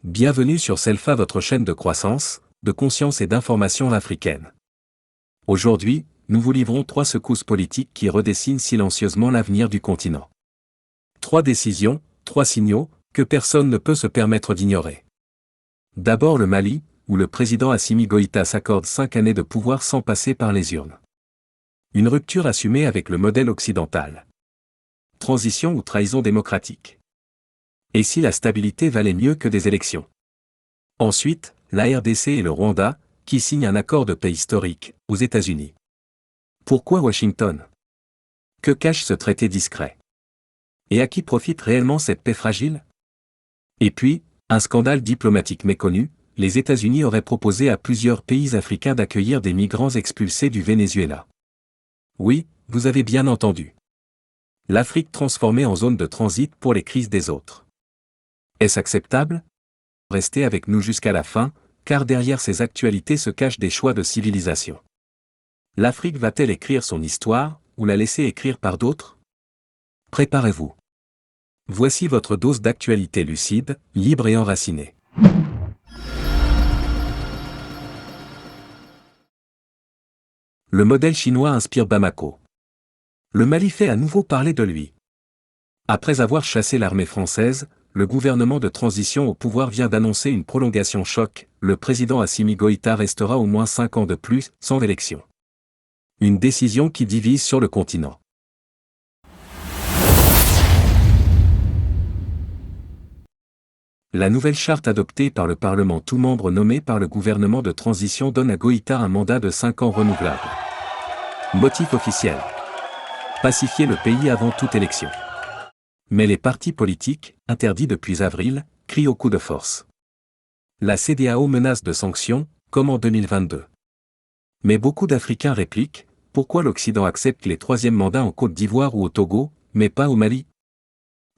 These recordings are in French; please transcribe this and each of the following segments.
Bienvenue sur Selfa, votre chaîne de croissance, de conscience et d'information africaine. Aujourd'hui, nous vous livrons 3 secousses politiques qui redessinent silencieusement l'avenir du continent. 3 décisions, 3 signaux, que personne ne peut se permettre d'ignorer. D'abord le Mali, où le président Assimi Goïta s'accorde 5 années de pouvoir sans passer par les urnes. Une rupture assumée avec le modèle occidental. Transition ou trahison démocratique. Et si la stabilité valait mieux que des élections? Ensuite, la RDC et le Rwanda, qui signent un accord de paix historique, aux États-Unis. Pourquoi Washington? Que cache ce traité discret? Et à qui profite réellement cette paix fragile? Et puis, un scandale diplomatique méconnu, les États-Unis auraient proposé à plusieurs pays africains d'accueillir des migrants expulsés du Venezuela. Oui, vous avez bien entendu. L'Afrique transformée en zone de transit pour les crises des autres. Est-ce acceptable? Restez avec nous jusqu'à la fin, car derrière ces actualités se cachent des choix de civilisation. L'Afrique va-t-elle écrire son histoire, ou la laisser écrire par d'autres? Préparez-vous. Voici votre dose d'actualité lucide, libre et enracinée. Le modèle chinois inspire Bamako. Le Mali fait à nouveau parler de lui. Après avoir chassé l'armée française, le gouvernement de transition au pouvoir vient d'annoncer une prolongation choc, le président Assimi Goïta restera au moins 5 ans de plus, sans élection. Une décision qui divise sur le continent. La nouvelle charte adoptée par le Parlement, tout membre nommé par le gouvernement de transition, donne à Goïta un mandat de 5 ans renouvelable. Motif officiel. Pacifier le pays avant toute élection. Mais les partis politiques, interdits depuis avril, crient au coup de force. La CEDEAO menace de sanctions, comme en 2022. Mais beaucoup d'Africains répliquent, pourquoi l'Occident accepte les 3e mandats en Côte d'Ivoire ou au Togo, mais pas au Mali?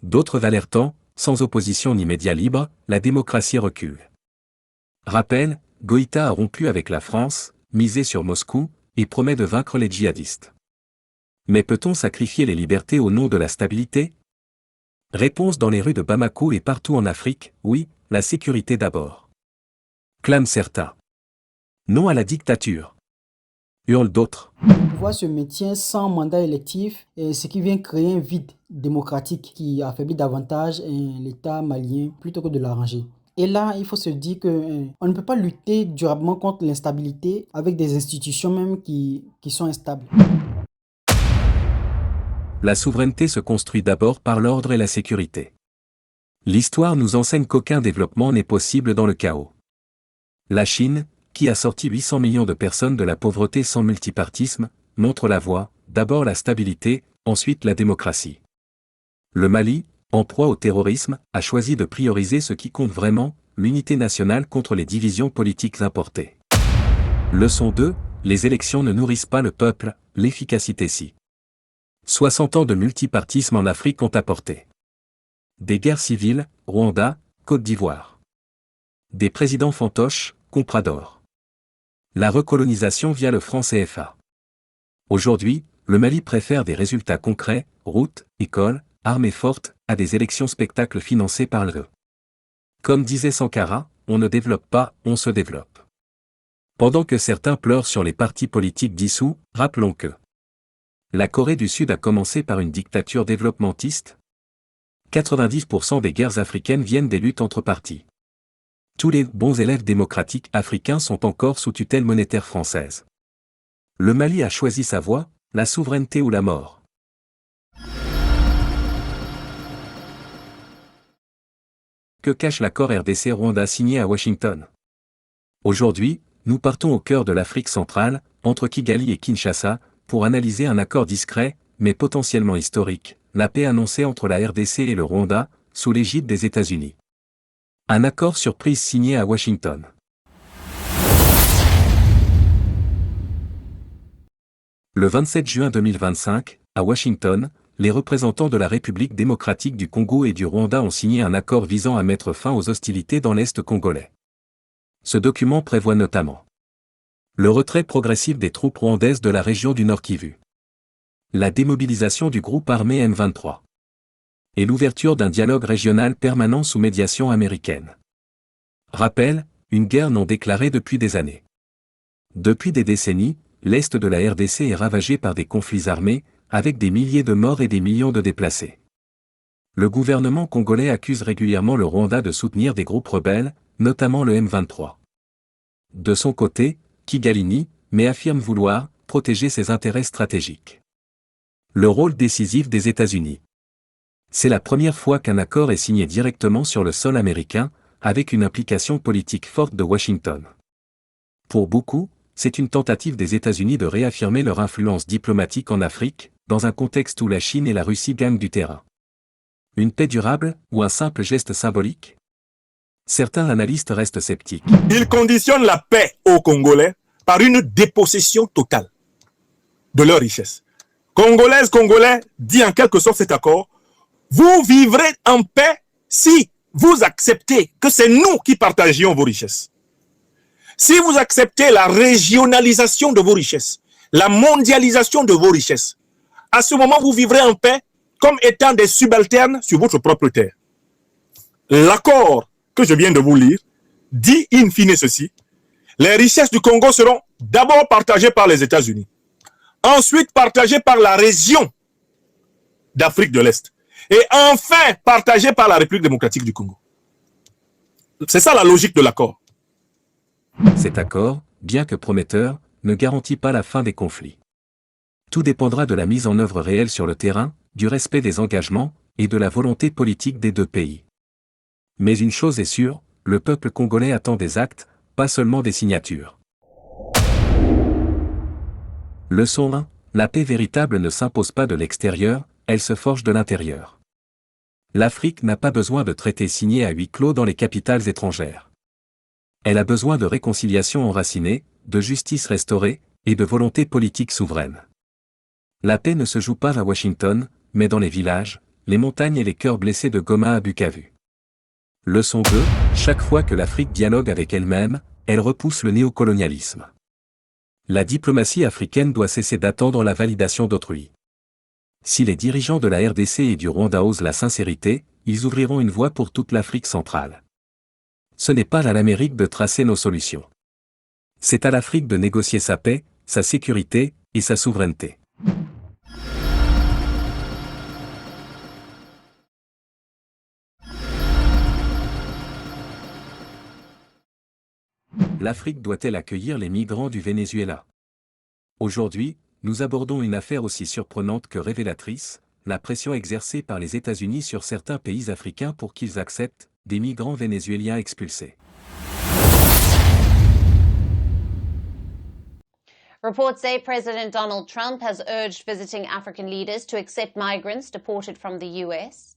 D'autres alertant, sans opposition ni médias libres, la démocratie recule. Rappel, Goïta a rompu avec la France, misé sur Moscou, et promet de vaincre les djihadistes. Mais peut-on sacrifier les libertés au nom de la stabilité? Réponse dans les rues de Bamako et partout en Afrique, oui, la sécurité d'abord. Clament certains. Non à la dictature. Hurlent d'autres. On voit se maintient sans mandat électif, et ce qui vient créer un vide démocratique qui affaiblit davantage l'État malien plutôt que de l'arranger. Et là, il faut se dire qu'on ne peut pas lutter durablement contre l'instabilité avec des institutions même qui sont instables. La souveraineté se construit d'abord par l'ordre et la sécurité. L'histoire nous enseigne qu'aucun développement n'est possible dans le chaos. La Chine, qui a sorti 800 millions de personnes de la pauvreté sans multipartisme, montre la voie, d'abord la stabilité, ensuite la démocratie. Le Mali, en proie au terrorisme, a choisi de prioriser ce qui compte vraiment, l'unité nationale contre les divisions politiques importées. Leçon 2, les élections ne nourrissent pas le peuple, l'efficacité si. 60 ans de multipartisme en Afrique ont apporté des guerres civiles, Rwanda, Côte d'Ivoire. Des présidents fantoches, Comprador. La recolonisation via le franc CFA. Aujourd'hui, le Mali préfère des résultats concrets, routes, écoles, armées fortes, à des élections spectacles financées par l'UE. Comme disait Sankara, on ne développe pas, on se développe. Pendant que certains pleurent sur les partis politiques dissous, rappelons que la Corée du Sud a commencé par une dictature développementiste. 90% des guerres africaines viennent des luttes entre partis. Tous les bons élèves démocratiques africains sont encore sous tutelle monétaire française. Le Mali a choisi sa voie, la souveraineté ou la mort. Que cache l'accord RDC-Rwanda signé à Washington? Aujourd'hui, nous partons au cœur de l'Afrique centrale, entre Kigali et Kinshasa, pour analyser un accord discret, mais potentiellement historique, la paix annoncée entre la RDC et le Rwanda, sous l'égide des États-Unis. Un accord surprise signé à Washington. Le 27 juin 2025, à Washington, les représentants de la République démocratique du Congo et du Rwanda ont signé un accord visant à mettre fin aux hostilités dans l'Est congolais. Ce document prévoit notamment le retrait progressif des troupes rwandaises de la région du Nord Kivu, la démobilisation du groupe armé M23 et l'ouverture d'un dialogue régional permanent sous médiation américaine. Rappel, une guerre non déclarée depuis des années. Depuis des décennies, l'Est de la RDC est ravagé par des conflits armés, avec des milliers de morts et des millions de déplacés. Le gouvernement congolais accuse régulièrement le Rwanda de soutenir des groupes rebelles, notamment le M23. De son côté, Kigali nie, mais affirme vouloir protéger ses intérêts stratégiques. Le rôle décisif des États-Unis. C'est la première fois qu'un accord est signé directement sur le sol américain, avec une implication politique forte de Washington. Pour beaucoup, c'est une tentative des États-Unis de réaffirmer leur influence diplomatique en Afrique, dans un contexte où la Chine et la Russie gagnent du terrain. Une paix durable, ou un simple geste symbolique? Certains analystes restent sceptiques. Ils conditionnent la paix aux Congolais par une dépossession totale de leurs richesses. Congolaises, Congolais, dit en quelque sorte cet accord, vous vivrez en paix si vous acceptez que c'est nous qui partagions vos richesses. Si vous acceptez la régionalisation de vos richesses, la mondialisation de vos richesses, à ce moment, vous vivrez en paix comme étant des subalternes sur votre propre terre. L'accord que je viens de vous lire dit in fine ceci: les richesses du Congo seront d'abord partagées par les États-Unis, ensuite partagées par la région d'Afrique de l'Est, et enfin partagées par la République démocratique du Congo. C'est ça la logique de l'accord. Cet accord, bien que prometteur, ne garantit pas la fin des conflits. Tout dépendra de la mise en œuvre réelle sur le terrain, du respect des engagements, et de la volonté politique des deux pays. Mais une chose est sûre, le peuple congolais attend des actes, pas seulement des signatures. Leçon 1, la paix véritable ne s'impose pas de l'extérieur, elle se forge de l'intérieur. L'Afrique n'a pas besoin de traités signés à huis clos dans les capitales étrangères. Elle a besoin de réconciliation enracinée, de justice restaurée, et de volonté politique souveraine. La paix ne se joue pas à Washington, mais dans les villages, les montagnes et les cœurs blessés de Goma à Bukavu. Leçon 2, chaque fois que l'Afrique dialogue avec elle-même, elle repousse le néocolonialisme. La diplomatie africaine doit cesser d'attendre la validation d'autrui. Si les dirigeants de la RDC et du Rwanda osent la sincérité, ils ouvriront une voie pour toute l'Afrique centrale. Ce n'est pas à l'Amérique de tracer nos solutions. C'est à l'Afrique de négocier sa paix, sa sécurité et sa souveraineté. L'Afrique doit-elle accueillir les migrants du Venezuela? Aujourd'hui, nous abordons une affaire aussi surprenante que révélatrice, la pression exercée par les États-Unis sur certains pays africains pour qu'ils acceptent des migrants vénézuéliens expulsés. Reports say President Donald Trump has urged visiting African leaders to accept migrants deported from the U.S.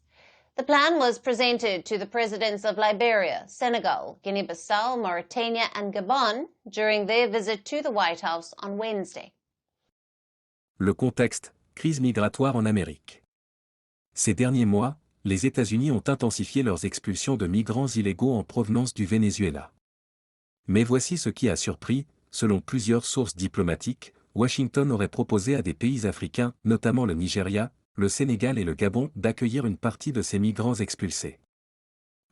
The plan was presented to the presidents of Liberia, Senegal, Guinea-Bissau, Mauritania and Gabon during their visit to the White House on Wednesday. Le contexte, crise migratoire en Amérique. Ces derniers mois, les États-Unis ont intensifié leurs expulsions de migrants illégaux en provenance du Venezuela. Mais voici ce qui a surpris, selon plusieurs sources diplomatiques, Washington aurait proposé à des pays africains, notamment le Nigeria, le Sénégal et le Gabon, d'accueillir une partie de ces migrants expulsés.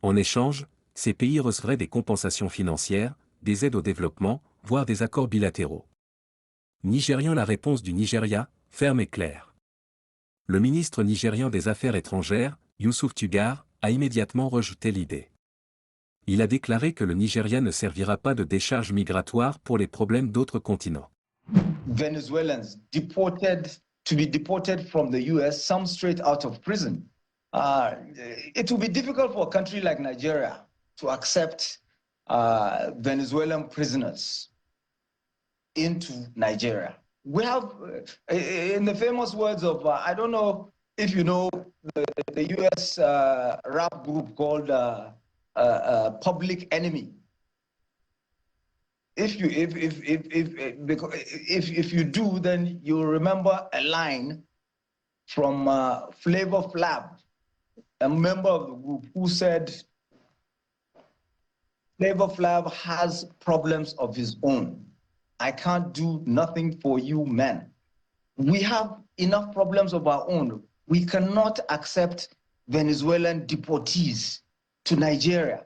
En échange, ces pays recevraient des compensations financières, des aides au développement, voire des accords bilatéraux. Nigérian, la réponse du Nigeria, ferme et claire. Le ministre nigérian des Affaires étrangères, Youssouf Tugar, a immédiatement rejeté l'idée. Il a déclaré que le Nigeria ne servira pas de décharge migratoire pour les problèmes d'autres continents. Venezuelans to be deported from the US, some straight out of prison. It will be difficult for a country like Nigeria to accept Venezuelan prisoners into Nigeria. We have, in the famous words of, I don't know if you know the US rap group called Public Enemy. If you do, then you'll remember a line from Flavor Flav, a member of the group, who said, Flavor Flav has problems of his own. I can't do nothing for you men. We have enough problems of our own. We cannot accept Venezuelan deportees to Nigeria.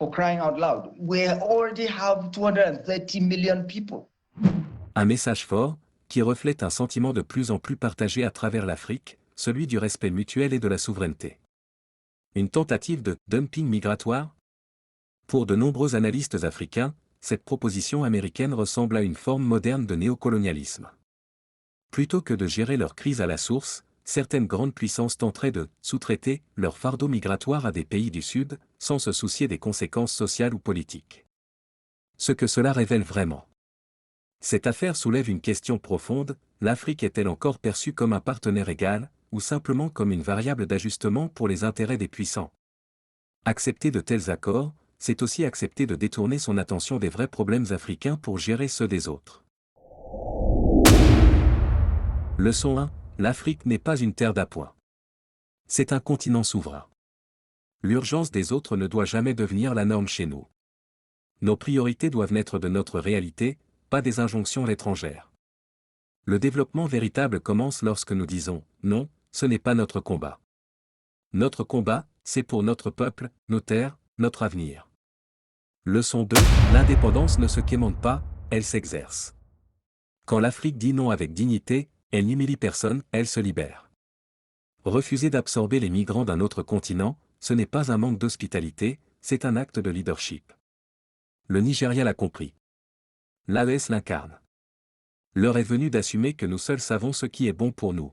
for crying out loud. We already have 230 million people. Un message fort, qui reflète un sentiment de plus en plus partagé à travers l'Afrique, celui du respect mutuel et de la souveraineté. Une tentative de dumping migratoire? Pour de nombreux analystes africains, cette proposition américaine ressemble à une forme moderne de néocolonialisme. Plutôt que de gérer leur crise à la source, certaines grandes puissances tenteraient de sous-traiter leur fardeau migratoire à des pays du Sud, sans se soucier des conséquences sociales ou politiques. Ce que cela révèle vraiment. Cette affaire soulève une question profonde: l'Afrique est-elle encore perçue comme un partenaire égal, ou simplement comme une variable d'ajustement pour les intérêts des puissants? Accepter de tels accords, c'est aussi accepter de détourner son attention des vrais problèmes africains pour gérer ceux des autres. Leçon 1. L'Afrique n'est pas une terre d'appoint. C'est un continent souverain. L'urgence des autres ne doit jamais devenir la norme chez nous. Nos priorités doivent naître de notre réalité, pas des injonctions étrangères. Le développement véritable commence lorsque nous disons « non, ce n'est pas notre combat ». Notre combat, c'est pour notre peuple, nos terres, notre avenir. Leçon 2. L'indépendance ne se quémande pas, elle s'exerce. Quand l'Afrique dit non avec dignité, elle n'humilie personne, elle se libère. Refuser d'absorber les migrants d'un autre continent, ce n'est pas un manque d'hospitalité, c'est un acte de leadership. Le Nigeria l'a compris. L'AES l'incarne. L'heure est venue d'assumer que nous seuls savons ce qui est bon pour nous.